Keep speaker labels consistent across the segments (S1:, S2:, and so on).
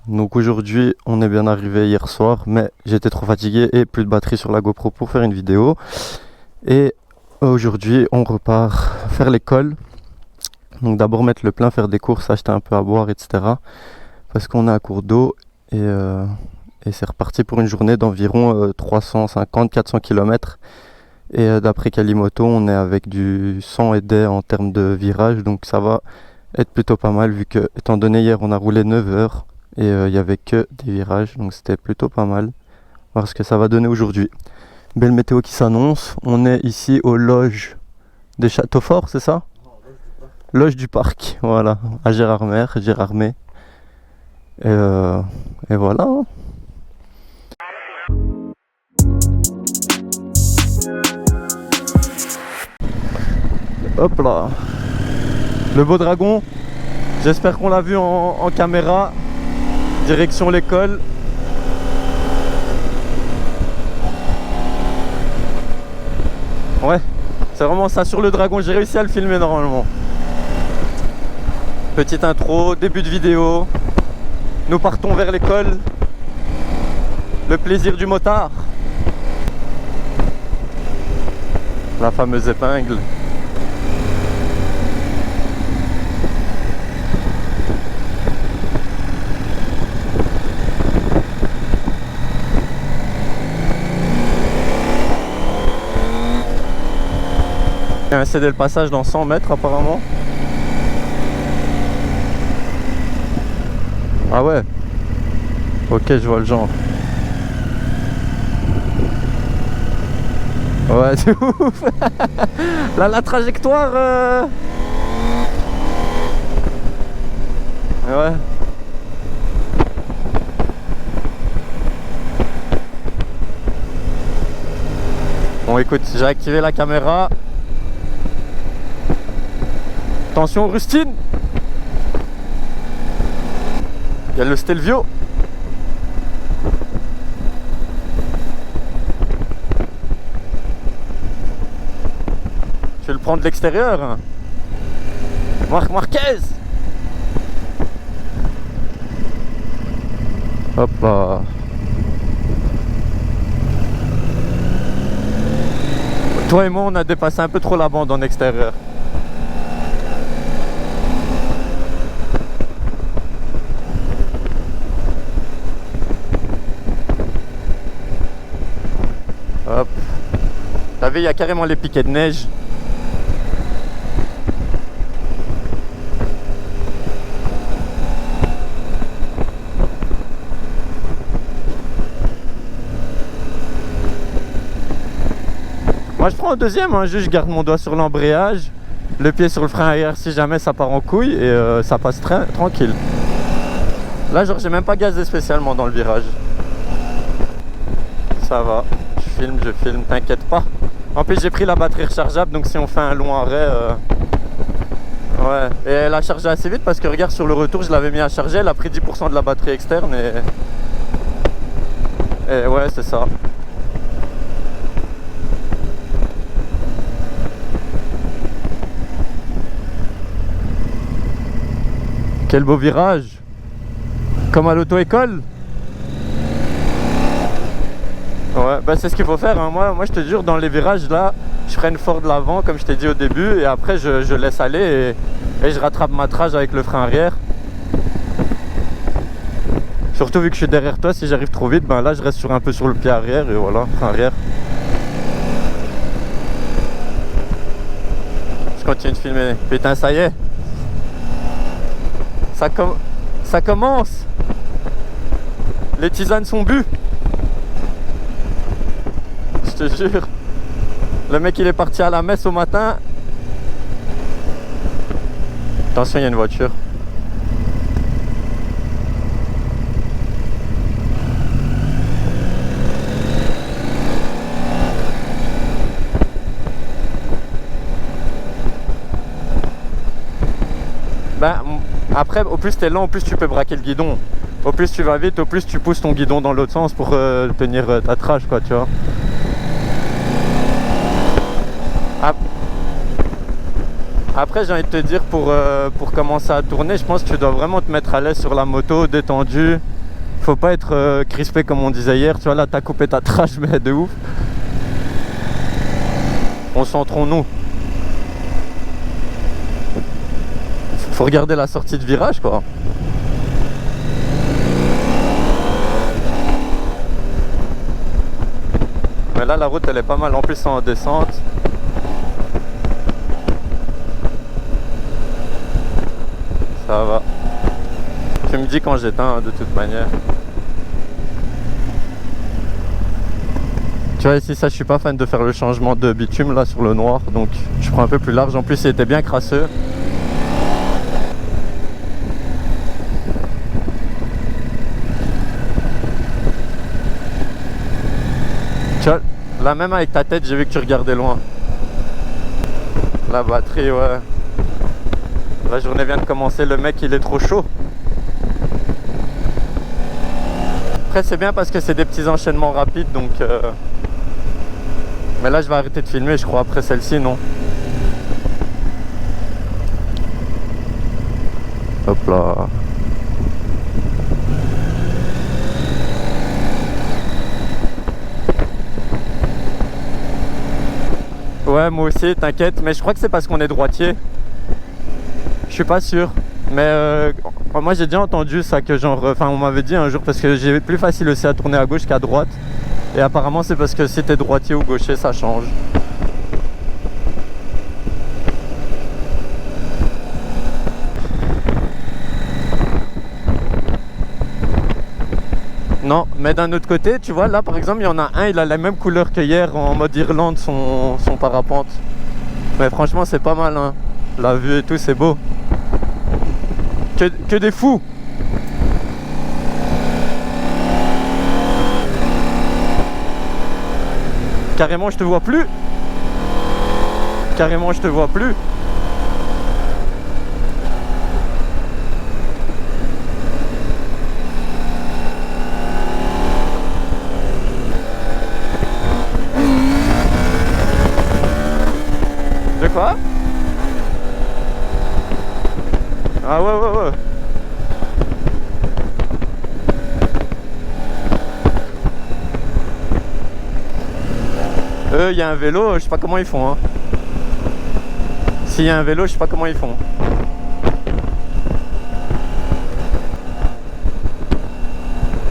S1: Donc aujourd'hui, on est bien arrivé hier soir, mais j'étais trop fatigué et plus de batterie sur la GoPro pour faire une vidéo. Et aujourd'hui, on repart faire l'école. Donc d'abord mettre le plein, faire des courses, acheter un peu à boire, etc. Parce qu'on est à court d'eau et c'est reparti pour une journée d'environ 350-400 km. Et d'après Kalimoto, on est avec du 100 et des en termes de virage, donc ça va être plutôt pas mal vu que, étant donné hier, on a roulé 9 heures et il n'y avait que des virages, donc c'était plutôt pas mal. Voir ce que ça va donner aujourd'hui. Belle météo qui s'annonce. On est ici aux loges des Châteaux Forts, c'est ça? Loge du parc, voilà, à Gérardmer. Et voilà. Hein. Hop là. Le beau dragon. J'espère qu'on l'a vu en caméra. Direction l'école. Ouais, c'est vraiment ça sur le dragon. J'ai réussi à le filmer normalement. Petite intro, début de vidéo. Nous partons vers l'école. Le plaisir du motard. La fameuse épingle. Il y a un cédé le passage dans 100 mètres apparemment. Ah ouais. Ok, je vois le genre. Ouais, c'est ouf. Là, la trajectoire. Ouais. Bon, écoute, j'ai activé la caméra. Attention, Rustine. Il y a le Stelvio. Je vais le prendre de l'extérieur. Marc Marquez. Hop là. Toi et moi, on a dépassé un peu trop la bande en extérieur. Hop. T'as vu, il y a carrément les piquets de neige. Moi je prends un deuxième, hein, juste je garde mon doigt sur l'embrayage, le pied sur le frein arrière si jamais ça part en couille et ça passe très tranquille. Là genre j'ai même pas gazé spécialement dans le virage. Ça va, je filme, t'inquiète pas. En plus j'ai pris la batterie rechargeable donc si on fait un long arrêt... Ouais, et elle a chargé assez vite parce que regarde sur le retour je l'avais mis à charger, elle a pris 10% de la batterie externe et ouais c'est ça. Quel beau virage! Comme à l'auto-école! Ouais, bah c'est ce qu'il faut faire. Hein. Moi, je te jure, dans les virages là, je freine fort de l'avant, comme je t'ai dit au début, et après je laisse aller et je rattrape ma trage avec le frein arrière. Surtout vu que je suis derrière toi, si j'arrive trop vite, ben là je reste un peu sur le pied arrière et voilà, frein arrière. Je continue de filmer. Putain, ça y est! Ça commence. Les tisanes sont bues. Je te jure. Le mec il est parti à la messe au matin. Attention, il y a une voiture. Ben, après, au plus t'es lent, au plus tu peux braquer le guidon. Au plus tu vas vite, au plus tu pousses ton guidon dans l'autre sens pour tenir ta trage, quoi, tu vois. Après, j'ai envie de te dire, pour commencer à tourner, je pense que tu dois vraiment te mettre à l'aise sur la moto, détendu. Faut pas être crispé comme on disait hier. Tu vois là, t'as coupé ta trash, mais de ouf. Concentrons-nous. Faut regarder la sortie de virage, quoi. Mais là, la route, elle est pas mal. En plus, c'est en descente. Ça va. Tu me dis quand j'éteins, de toute manière. Tu vois, ici, ça, je suis pas fan de faire le changement de bitume, là, sur le noir. Donc, je prends un peu plus large. En plus, il était bien crasseux. Tu vois, là, même avec ta tête, j'ai vu que tu regardais loin. La batterie, ouais. La journée vient de commencer. Le mec, il est trop chaud. Après, c'est bien parce que c'est des petits enchaînements rapides, donc... Mais là, je vais arrêter de filmer, je crois, après celle-ci, non? Hop là. Ouais, moi aussi, t'inquiète. Mais je crois que c'est parce qu'on est droitier. Je suis pas sûr. Mais moi, j'ai déjà entendu ça, que genre... Enfin, on m'avait dit un jour, parce que j'ai plus facile aussi à tourner à gauche qu'à droite. Et apparemment, c'est parce que si t'es droitier ou gaucher, ça change. Non, mais d'un autre côté, tu vois, là par exemple, il y en a un, il a la même couleur que hier en mode Irlande, son parapente. Mais franchement, c'est pas mal, hein. La vue et tout, c'est beau. Que des fous. Carrément, je te vois plus. Carrément, je te vois plus. De quoi? Ah ouais, ouais, ouais. Il y a un vélo, je sais pas comment ils font, hein. S'il y a un vélo, je sais pas comment ils font.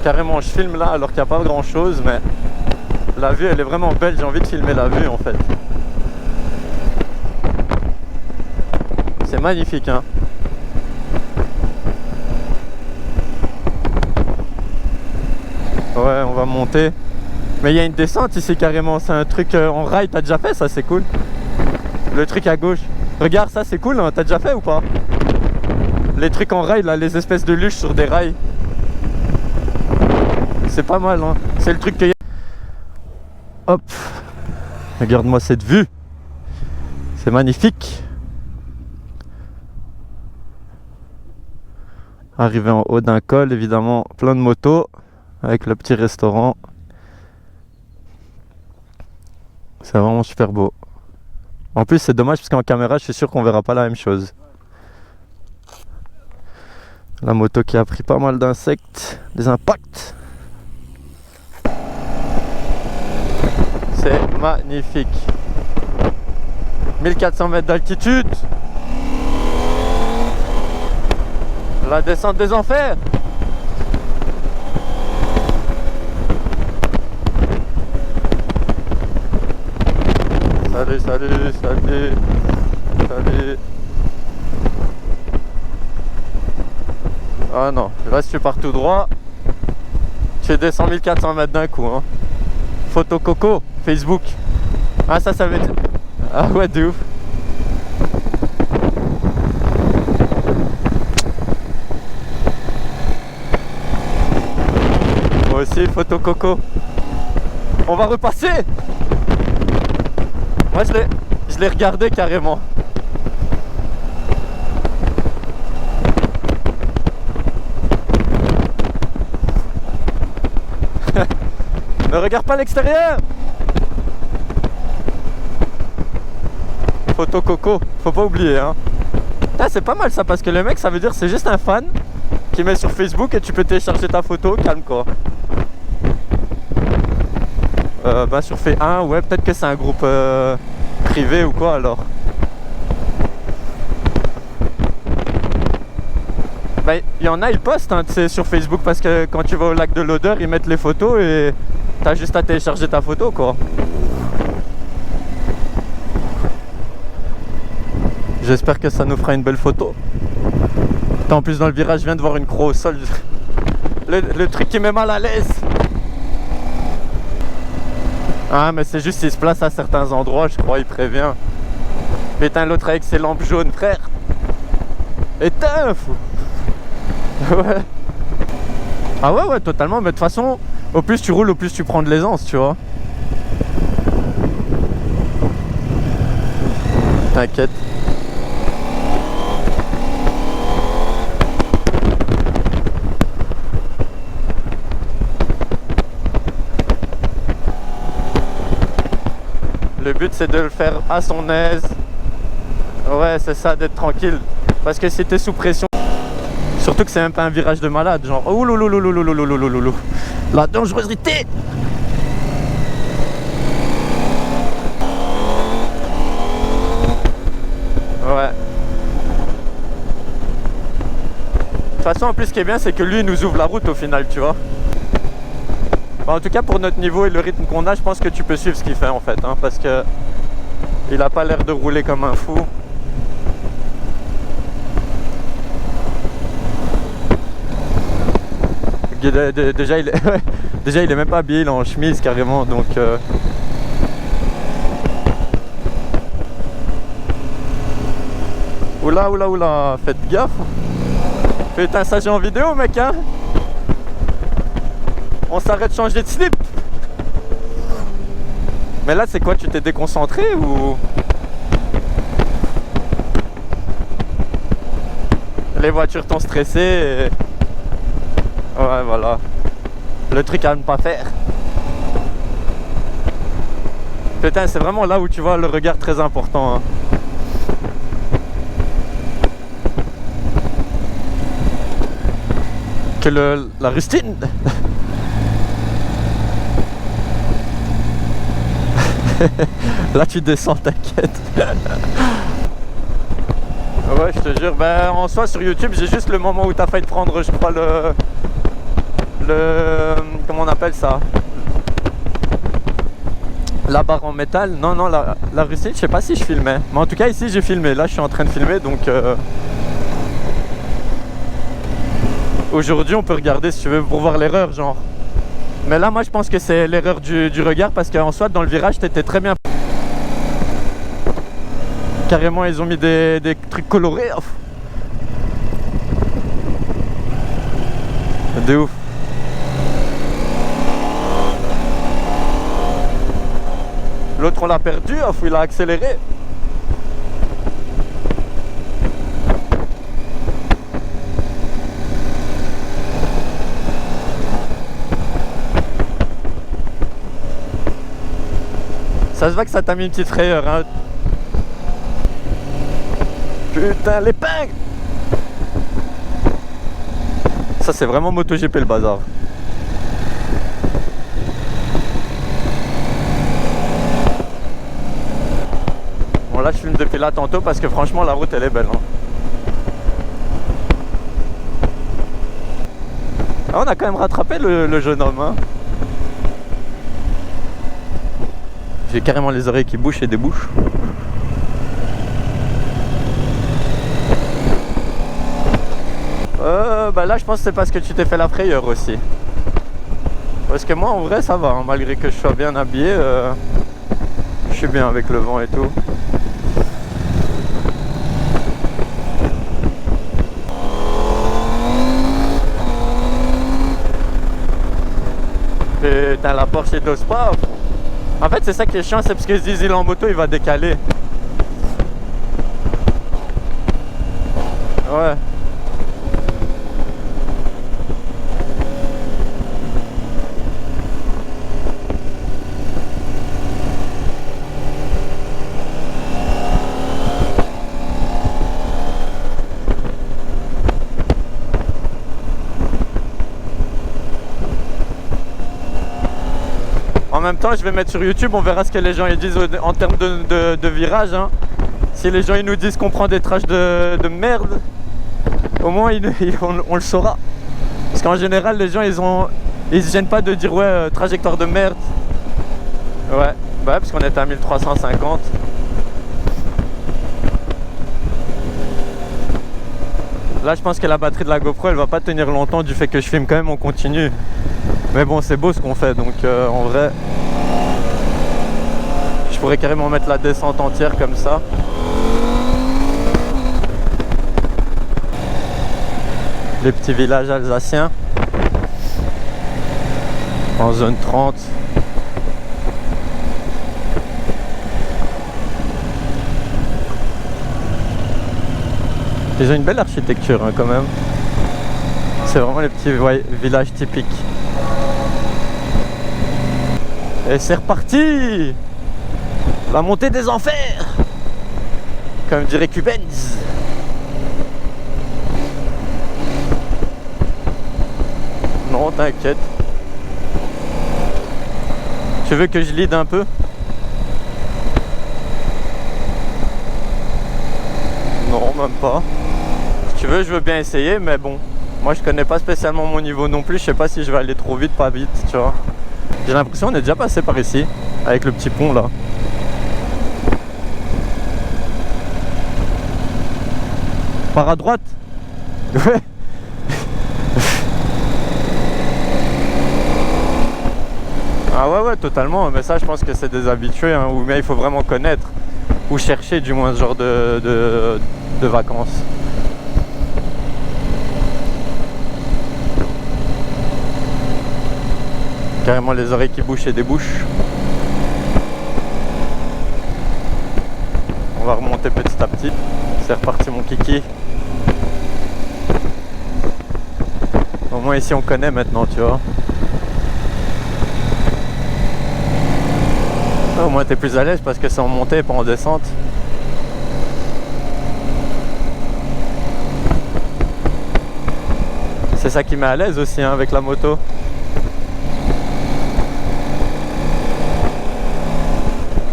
S1: Carrément, je filme là alors qu'il n'y a pas grand chose, mais la vue elle est vraiment belle, j'ai envie de filmer la vue en fait. C'est magnifique, hein. Ouais, on va monter. Mais il y a une descente ici carrément, c'est un truc en rail, t'as déjà fait ça, c'est cool. Le truc à gauche. Regarde ça, c'est cool, hein. T'as déjà fait ou pas? Les trucs en rail là, les espèces de luches sur des rails. C'est pas mal, hein. C'est le truc que... Hop. Regarde-moi cette vue. C'est magnifique. Arrivé en haut d'un col, évidemment, plein de motos. Avec le petit restaurant. C'est vraiment super beau. En plus, c'est dommage parce qu'en caméra, je suis sûr qu'on verra pas la même chose. La moto qui a pris pas mal d'insectes, des impacts. C'est magnifique. 1400 mètres d'altitude. La descente des enfers. Salut, salut, salut, salut. Ah non, là si tu pars tout droit, tu descends 1400 mètres d'un coup, hein. Photo coco, Facebook. Ah ça veut dire... Ah ouais, de ouf. Moi aussi, photo coco. On va repasser. Moi je l'ai regardé carrément. Ne regarde pas l'extérieur. Photo coco, faut pas oublier, hein. Ah, c'est pas mal ça parce que le mec, ça veut dire c'est juste un fan qui met sur Facebook et tu peux télécharger ta photo, calme quoi. Bah sur Fait1, ouais, peut-être que c'est un groupe privé ou quoi alors. Bah il y en a, ils postent hein, sur Facebook parce que quand tu vas au lac de l'Odeur, ils mettent les photos et t'as juste à télécharger ta photo quoi. J'espère que ça nous fera une belle photo. En plus dans le virage, je viens de voir une croix au sol. Le truc qui met mal à l'aise. Ah mais c'est juste qu'il se place à certains endroits, je crois, il prévient. Putain, l'autre avec ses lampes jaunes, frère. Éteins, fou. Ouais. Ah ouais, totalement. Mais de toute façon, au plus tu roules, au plus tu prends de l'aisance, tu vois. T'inquiète. Le but c'est de le faire à son aise. Ouais, c'est ça, d'être tranquille. Parce que si t'es sous pression, surtout que c'est même pas un virage de malade, genre oh loulouloulouloulouloulouloulou, la dangerosité. Ouais. De toute façon, en plus, ce qui est bien, c'est que lui, il nous ouvre la route au final, tu vois. Bon, en tout cas, pour notre niveau et le rythme qu'on a, je pense que tu peux suivre ce qu'il fait en fait, hein, parce que il a pas l'air de rouler comme un fou. Déjà, déjà, il est même pas habillé, il est en chemise carrément, donc. Oula, faites gaffe. Putain, ça j'ai en vidéo, mec, hein. On s'arrête de changer de slip. Mais là, c'est quoi? Tu t'es déconcentré ou... Les voitures t'ont stressé et... Ouais, voilà. Le truc à ne pas faire. Putain, c'est vraiment là où tu vois le regard très important, hein. Que la rustine. Là tu descends, t'inquiète. Ouais, je te jure. Ben en soi sur YouTube j'ai juste le moment où t'as failli te prendre, je crois, comment on appelle ça, la barre en métal. Non, la rustine, je sais pas si je filmais. Mais en tout cas ici j'ai filmé. Là je suis en train de filmer, donc aujourd'hui on peut regarder si tu veux pour voir l'erreur, genre. Mais là moi je pense que c'est l'erreur du regard, parce qu'en soi dans le virage t'étais très bien. Carrément ils ont mis des trucs colorés. De ouf. L'autre on l'a perdu, il a accéléré. Ça se voit que ça t'a mis une petite frayeur, hein. Putain, l'épingle. Ça c'est vraiment MotoGP le bazar. Bon là je filme depuis là tantôt parce que franchement la route elle est belle, hein. Ah, on a quand même rattrapé le jeune homme, hein. J'ai carrément les oreilles qui bouchent et débouchent. Bah là je pense que c'est parce que tu t'es fait la frayeur aussi. Parce que moi en vrai ça va, hein, malgré que je sois bien habillé, je suis bien avec le vent et tout. Putain, la Porsche il dose pas. En fait c'est ça qui est chiant, c'est parce que se disent il est en moto, il va décaler. Ouais. même temps, je vais mettre sur YouTube, on verra ce que les gens ils disent en termes de virage. Hein. Si les gens ils nous disent qu'on prend des trashs de merde, au moins on le saura. Parce qu'en général, les gens ils se gênent pas de dire ouais, trajectoire de merde. Ouais, bah parce qu'on était à 1350. Là, je pense que la batterie de la GoPro elle va pas tenir longtemps du fait que je filme quand même en continu. Mais bon, c'est beau ce qu'on fait, donc en vrai, je pourrais carrément mettre la descente entière comme ça. Les petits villages alsaciens en zone 30. Ils ont une belle architecture hein, quand même. C'est vraiment les petits villages typiques. Et c'est reparti! La montée des enfers! Comme dirait Cubenz. Non, t'inquiète. Tu veux que je lead un peu? Non, même pas. Si tu veux, je veux bien essayer, mais bon. Moi, je connais pas spécialement mon niveau non plus. Je sais pas si je vais aller trop vite, pas vite, tu vois. J'ai l'impression qu'on est déjà passé par ici, avec le petit pont là. Par à droite? Ouais. Ah ouais, totalement. Mais ça, je pense que c'est des habitués, hein, ou bien il faut vraiment connaître, ou chercher du moins ce genre de vacances. Carrément les oreilles qui bouchent et débouchent. On va remonter petit à petit. C'est reparti mon kiki. Au moins ici on connaît maintenant, tu vois. Au moins t'es plus à l'aise parce que c'est en montée et pas en descente. C'est ça qui met à l'aise aussi hein, avec la moto.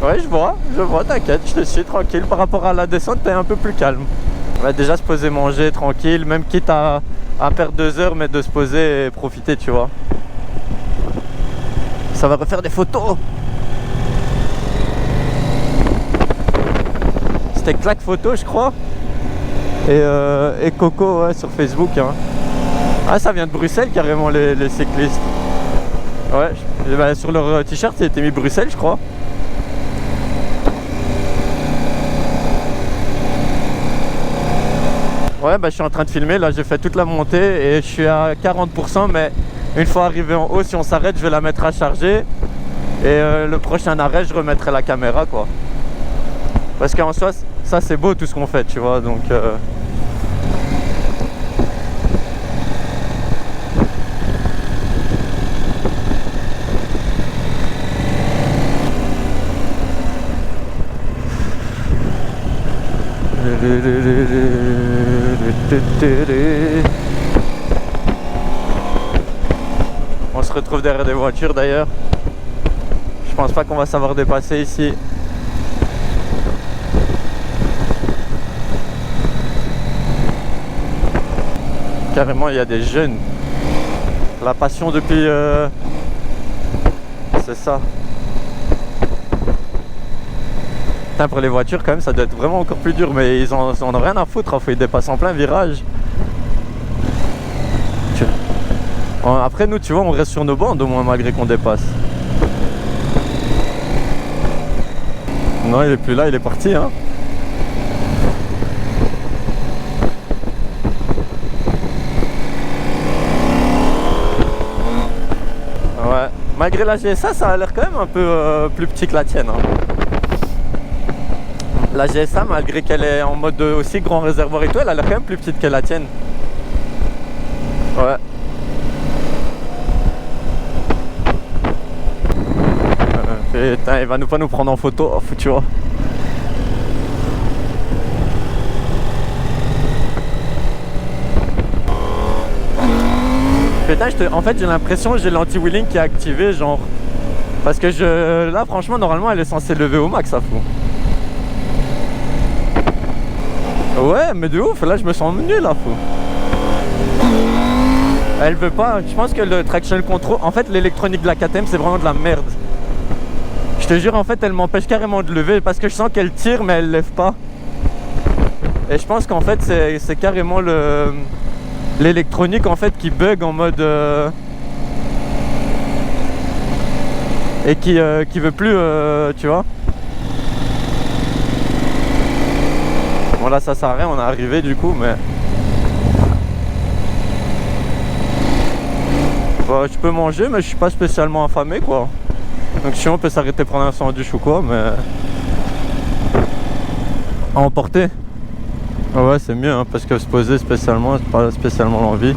S1: Ouais, je vois, t'inquiète, je te suis tranquille. Par rapport à la descente, t'es un peu plus calme. On va déjà se poser manger tranquille, même quitte à perdre 2 heures, mais de se poser et profiter, tu vois. Ça va refaire des photos. C'était Claque Photo, je crois. Et Coco, ouais, sur Facebook. Hein. Ah, ça vient de Bruxelles, carrément, les cyclistes. Ouais, bah, sur leur t-shirt, il était mis Bruxelles, je crois. Ouais, bah, je suis en train de filmer, là j'ai fait toute la montée et je suis à 40%, mais une fois arrivé en haut, si on s'arrête, je vais la mettre à charger et le prochain arrêt, je remettrai la caméra, quoi. Parce qu'en soi, ça c'est beau tout ce qu'on fait, tu vois, donc... On se retrouve derrière des voitures d'ailleurs. Je pense pas qu'on va savoir dépasser ici. Carrément il y a des jeunes. La passion depuis... C'est ça. Pour les voitures quand même ça doit être vraiment encore plus dur, mais ils en ont rien à foutre, hein, faut ils dépassent en plein virage. Après nous tu vois on reste sur nos bandes au moins malgré qu'on dépasse. Non il est plus là, il est parti hein. Ouais, malgré la GSA ça a l'air quand même un peu plus petit que la tienne hein. La GSA, malgré qu'elle est en mode aussi grand réservoir et tout, elle a l'air quand même plus petite que la tienne. Ouais. Putain, il va pas nous prendre en photo, oh, tu vois. Putain, en fait j'ai l'impression que j'ai l'anti-wheeling qui est activé, genre.
S2: Parce que là franchement normalement elle est censée lever au max à fond. Ouais mais de ouf, là je me sens nul à fond. Elle veut pas, je pense que le traction control, en fait l'électronique de la KTM c'est vraiment de la merde. Je te jure en fait elle m'empêche carrément de lever parce que je sens qu'elle tire mais elle lève pas. Et je pense qu'en fait c'est carrément l'électronique en fait qui bug en mode et qui veut plus tu vois. Bon là ça sert à rien, on est arrivé du coup mais bah, je peux manger mais je suis pas spécialement affamé quoi. Donc si on peut s'arrêter prendre un sandwich ou quoi mais à emporter. Ouais c'est mieux hein, parce que se poser spécialement c'est pas spécialement l'envie.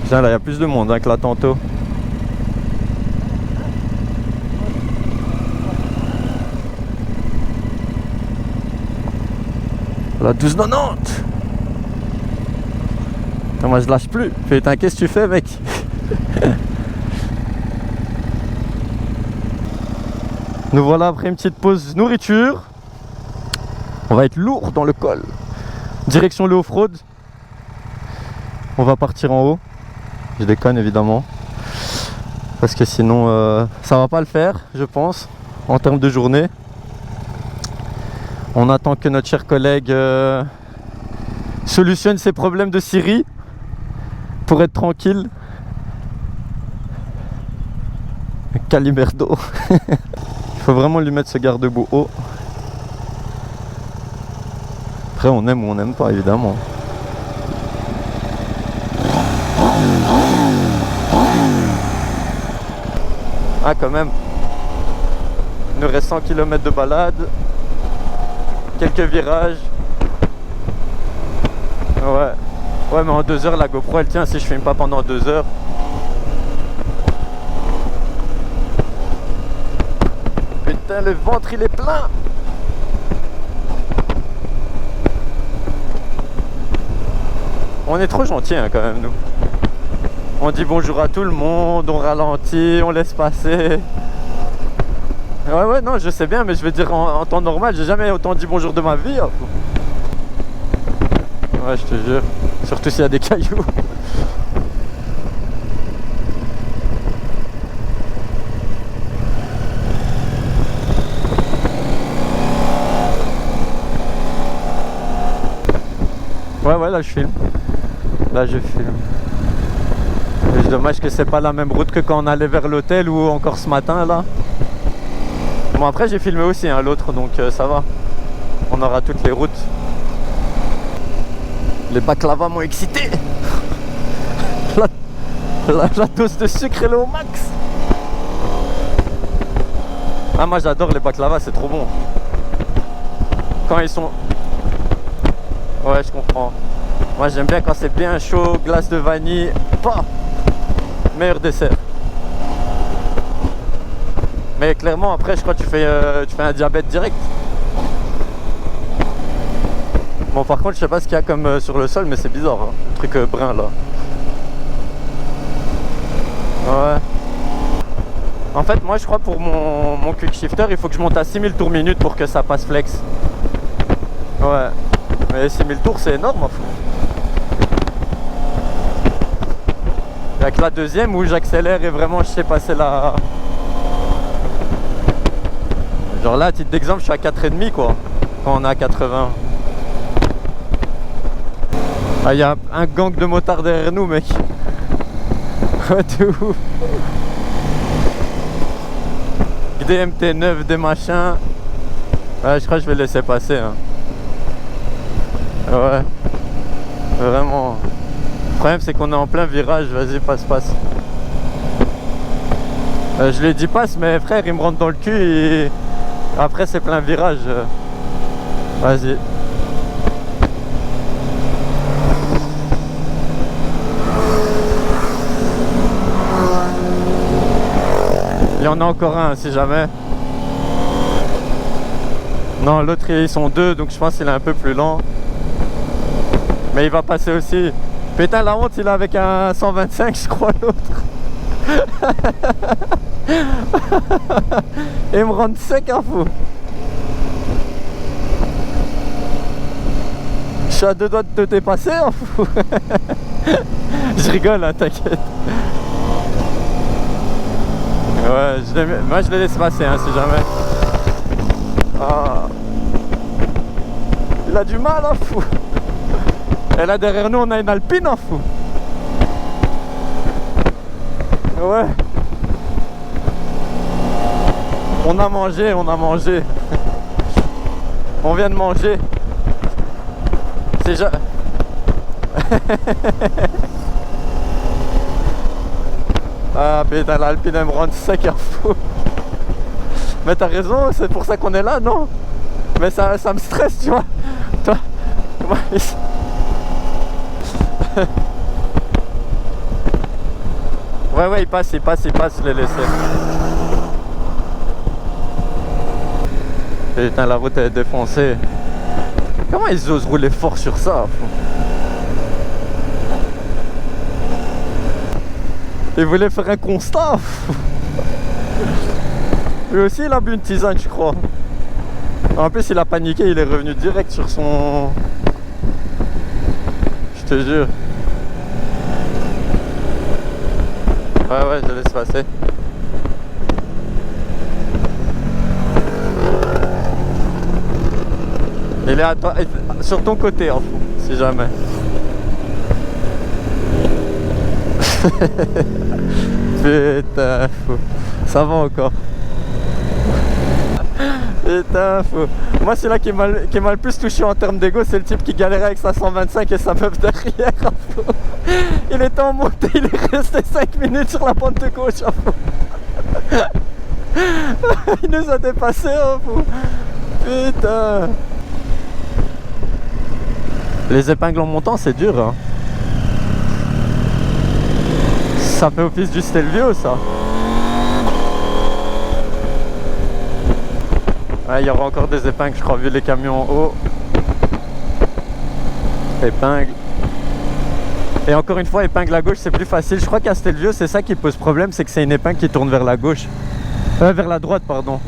S2: Tiens là il y a plus de monde hein, que là tantôt. La 12,90. Moi je lâche plus. Putain qu'est-ce que tu fais mec? Nous voilà après une petite pause nourriture. On va être lourd dans le col. Direction le off-road. On va partir en haut. Je déconne évidemment. Parce que sinon ça va pas le faire je pense. En termes de journée. On attend que notre cher collègue solutionne ses problèmes de Siri. Pour être tranquille. Calimerdo. Il faut vraiment lui mettre ce garde-boue haut. Après on aime ou on n'aime pas évidemment. Ah quand même. Il nous reste 100 km de balade. Quelques virages. Ouais. Ouais mais en 2 heures la GoPro elle tient si je filme pas pendant 2 heures. Putain le ventre il est plein. On est trop gentils hein, quand même nous. On dit bonjour à tout le monde, on ralentit, on laisse passer. Ouais ouais non je sais bien mais je veux dire en temps normal j'ai jamais autant dit bonjour de ma vie hein. Ouais je te jure. Surtout s'il y a des cailloux. Ouais ouais là je filme. Là je filme. C'est dommage que c'est pas la même route que quand on allait vers l'hôtel ou encore ce matin là. Bon après j'ai filmé aussi hein, l'autre donc ça va. On aura toutes les routes. Les baklavas m'ont excité. La dose de sucre elle est au max. Ah moi j'adore les baklavas, c'est trop bon. Quand ils sont... Ouais je comprends. Moi j'aime bien quand c'est bien chaud, glace de vanille. Pas meilleur dessert. Mais clairement après je crois que tu fais un diabète direct. Bon par contre je sais pas ce qu'il y a comme sur le sol mais c'est bizarre hein, le truc brun là. Ouais. En fait moi je crois pour mon quick shifter il faut que je monte à 6000 tours minute pour que ça passe flex. Ouais. Mais 6000 tours c'est énorme en fait. Il y a que la deuxième où j'accélère et vraiment je sais passer la... Genre là à titre d'exemple je suis à 4,5 quoi. Quand on est à 80. Ah, il y a un gang de motards derrière nous, mec. Ouais, de ouf. Des MT9, des machins. Ouais, je crois que je vais laisser passer. Hein. Ouais. Vraiment. Le problème, c'est qu'on est en plein virage. Vas-y, passe. Je lui ai dit passe, mais frère, il me rentre dans le cul et après, c'est plein virage. Vas-y. Il y en a encore un si jamais. Non l'autre ils sont deux donc je pense qu'il est un peu plus lent. Mais il va passer aussi. Putain la honte il est avec un 125 je crois l'autre. Et me rendre sec un fou. Je suis à 2 doigts de te dépasser un fou. Je rigole, hein, t'inquiète. Ouais, moi je les laisse passer, hein, si jamais. Ah. Il a du mal, hein, fou. Et là derrière nous on a une Alpine, hein, fou. Ouais. On a mangé, on a mangé. On vient de manger. C'est déjà... Ah putain, l'Alpine elle me rend sec à fou. Mais t'as raison, c'est pour ça qu'on est là, non? Mais ça me stresse, tu vois. Toi, ouais, il passe, je l'ai laissé. Putain, la route elle est défoncée. Comment ils osent rouler fort sur ça? Ils voulaient faire un constat. Lui aussi il a bu une tisane, je crois. En plus il a paniqué, il est revenu direct sur son... Je te jure. Ouais, je laisse passer. Il est à toi, sur ton côté, en fou, si jamais. Putain, fou. Ça va encore. Putain, fou. Moi, celui-là qui m'a le plus touché en termes d'ego, c'est le type qui galérait avec sa 125 et sa meuf derrière. Fou. Il était en montée, il est resté 5 minutes sur la pente de gauche. Fou. Il nous a dépassé, fou. Putain. Les épingles en montant, c'est dur, hein. Ça fait office du Stelvio, ça. Ouais, il y aura encore des épingles, je crois, vu les camions en haut. Épingle. Et encore une fois, épingle à gauche, c'est plus facile. Je crois qu'à Stelvio, c'est ça qui pose problème, c'est que c'est une épingle qui tourne vers la gauche. Vers la droite, pardon.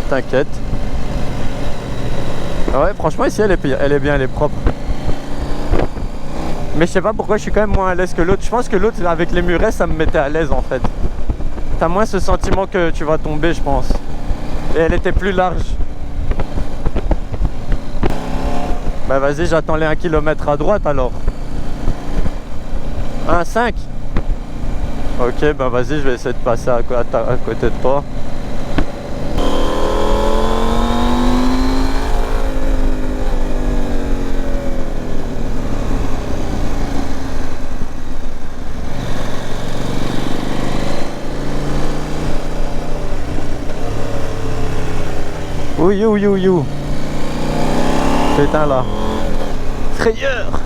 S2: T'inquiète. Ouais, franchement, ici, elle est bien, elle est propre. Mais je sais pas pourquoi je suis quand même moins à l'aise que l'autre. Je pense que l'autre, avec les murets, ça me mettait à l'aise, en fait. T'as moins ce sentiment que tu vas tomber, je pense. Et elle était plus large. Bah vas-y, j'attends les 1 km à droite, alors. 1,5. Ok, bah vas-y, je vais essayer de passer à côté de toi. Ouh. Putain là. Frayeur.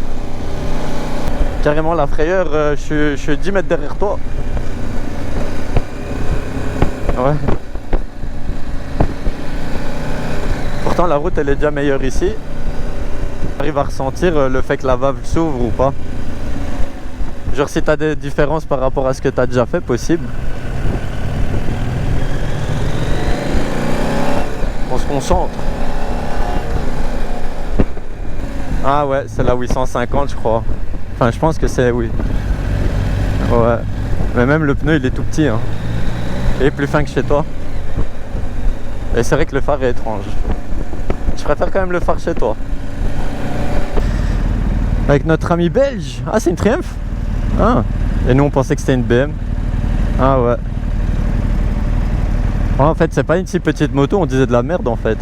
S2: Carrément la frayeur, je suis 10 mètres derrière toi. Ouais. Pourtant la route elle est déjà meilleure ici. J'arrive à ressentir le fait que la valve s'ouvre ou pas. Genre si t'as des différences par rapport à ce que t'as déjà fait, possible. On se concentre. Ah ouais, c'est la 850 je crois. Enfin je pense que c'est oui. Ouais. Mais même le pneu il est tout petit, hein. Il est plus fin que chez toi. Et c'est vrai que le phare est étrange. Je préfère quand même le phare chez toi. Avec notre ami belge. Ah c'est une Triumph. Ah. Et nous on pensait que c'était une BM. Ah ouais. Oh, en fait c'est pas une si petite moto, on disait de la merde en fait.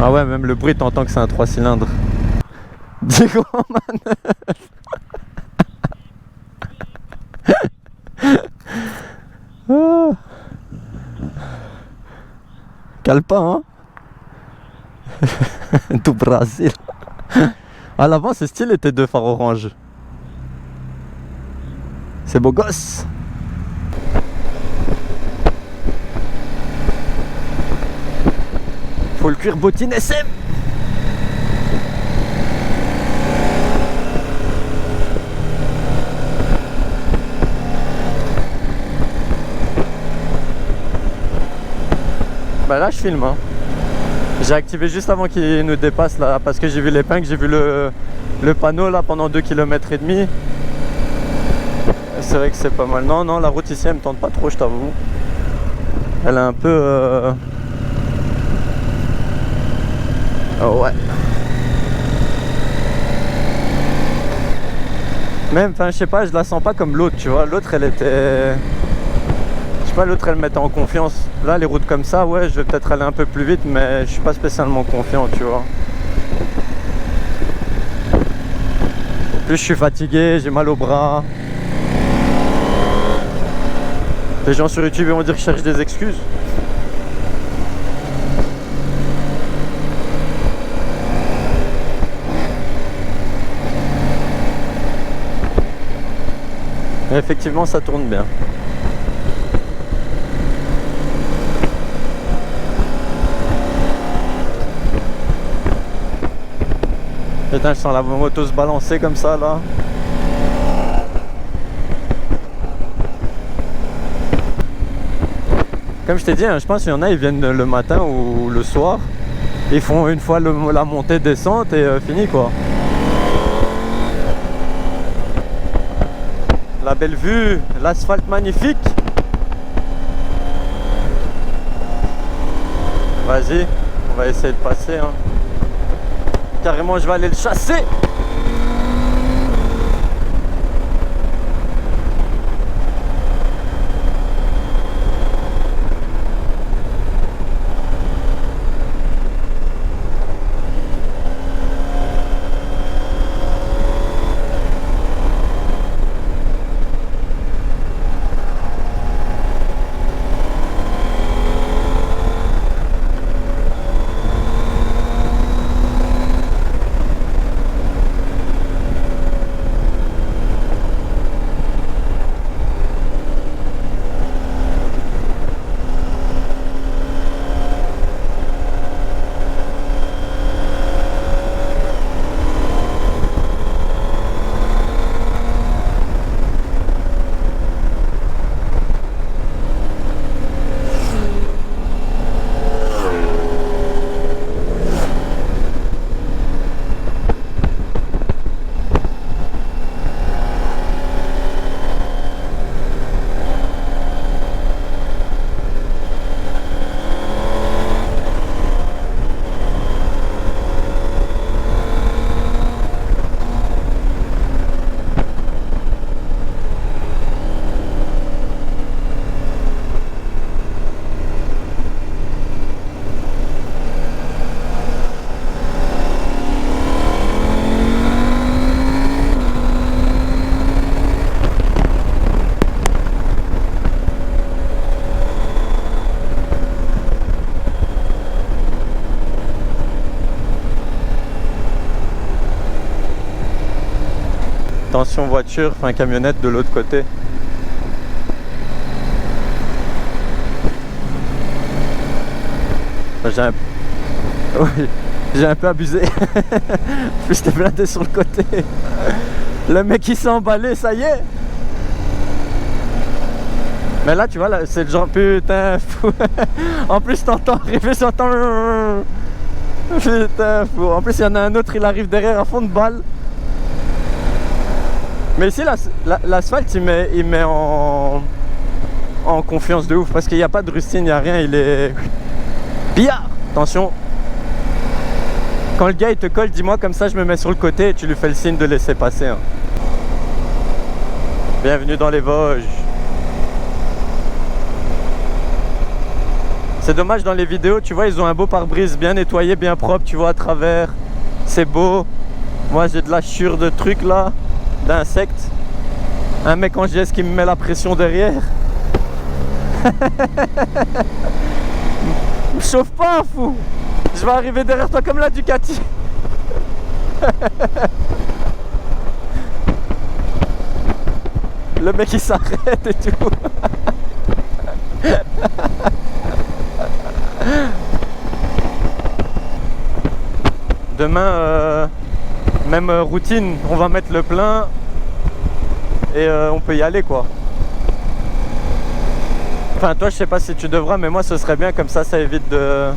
S2: Ah ouais, même le bruit t'entends que c'est un 3 cylindres. Des grands manœuvres. Oh. Cale pas, hein. Tout Brésil. À l'avant c'est stylé tes 2 phares orange. C'est beau gosse. Faut le cuir bottine SM. Bah là je filme hein. J'ai activé juste avant qu'il nous dépasse là parce que j'ai vu l'épingle, j'ai vu le panneau là pendant 2,5 km. C'est vrai que c'est pas mal. Non, non, la route ici elle me tente pas trop, je t'avoue. Elle est un peu... Oh ouais. Même, enfin je sais pas, je la sens pas comme l'autre, tu vois. L'autre elle était... Je sais pas, l'autre elle me mettait en confiance. Là les routes comme ça, ouais, je vais peut-être aller un peu plus vite, mais je suis pas spécialement confiant, tu vois. En plus je suis fatigué, j'ai mal au bras. Les gens sur YouTube ils vont dire que je cherche des excuses. Mais effectivement ça tourne bien. Putain, je sens la moto se balancer comme ça là. Comme je t'ai dit, hein, je pense qu'il y en a, ils viennent le matin ou le soir. Ils font une fois la montée descente et fini quoi. La belle vue, l'asphalte magnifique. Vas-y, on va essayer de passer. Hein. Carrément, je vais aller le chasser. Attention voiture, enfin camionnette de l'autre côté. J'ai un... Oui, j'ai un peu abusé. En plus j'étais blindé sur le côté. Le mec il s'est emballé, ça y est. Mais là tu vois, là, c'est le genre putain fou. En plus t'entends arriver, j'entends... Putain fou. En plus il y en a un autre, il arrive derrière à fond de balle. Mais ici l'asphalte il met en confiance de ouf parce qu'il n'y a pas de rustine, il n'y a rien, il est... Billard. Attention. Quand le gars il te colle, dis-moi comme ça je me mets sur le côté et tu lui fais le signe de laisser passer. Hein. Bienvenue dans les Vosges. C'est dommage dans les vidéos, tu vois, ils ont un beau pare-brise bien nettoyé, bien propre, tu vois, à travers. C'est beau. Moi j'ai de la chure de trucs là. D'insectes. Un mec en GS qui me met la pression derrière. Me chauffe pas, fou. Je vais arriver derrière toi comme la Ducati. Le mec il s'arrête et tout. Demain même routine, on va mettre le plein et on peut y aller quoi. Enfin, toi, je sais pas si tu devras, mais moi, ce serait bien, comme ça évite de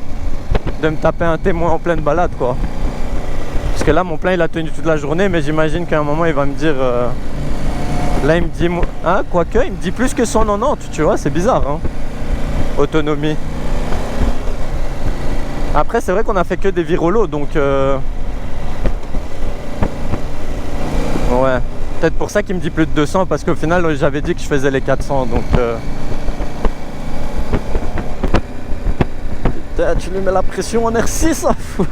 S2: me taper un témoin en pleine balade, quoi. Parce que là, mon plein, il a tenu toute la journée, mais j'imagine qu'à un moment, il va me dire... Là, il me dit... Hein, quoique, il me dit plus que 190, tu vois, c'est bizarre, hein. Autonomie. Après, c'est vrai qu'on a fait que des virolos, donc... Ouais. Peut-être pour ça qu'il me dit plus de 200, parce qu'au final, j'avais dit que je faisais les 400, donc... Putain, tu lui mets la pression en R6, ça fout.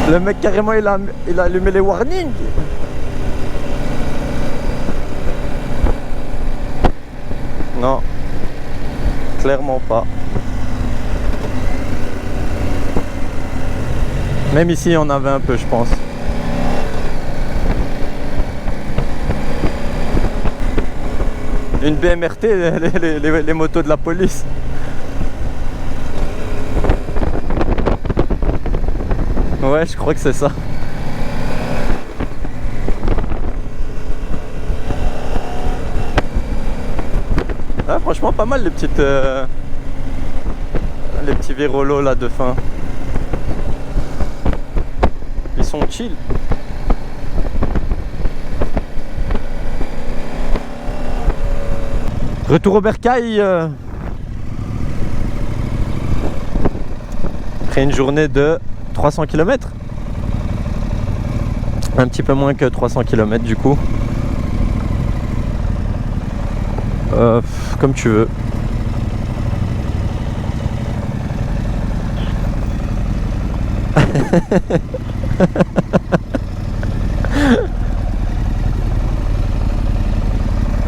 S2: Le mec, carrément, il a allumé les warnings. Non. Clairement pas. Même ici, on avait un peu, je pense. Une BMRT, les motos de la police. Ouais, je crois que c'est ça. Ah, franchement, pas mal les petites... les petits vérolos là de fin. Ils sont chill. Retour au bercail. Après une journée de 300 km. Un petit peu moins que 300 km du coup. Comme tu veux.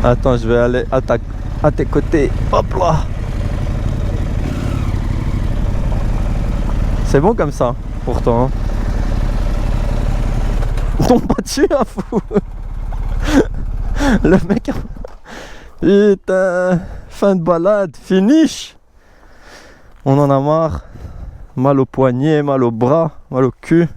S2: Attends, je vais aller à tes côtés. Hop là. C'est bon comme ça, pourtant. Hein. Tombe pas dessus, un fou. Le mec... Putain, fin de balade, finish. On en a marre. Mal au poignet, mal au bras, mal au cul.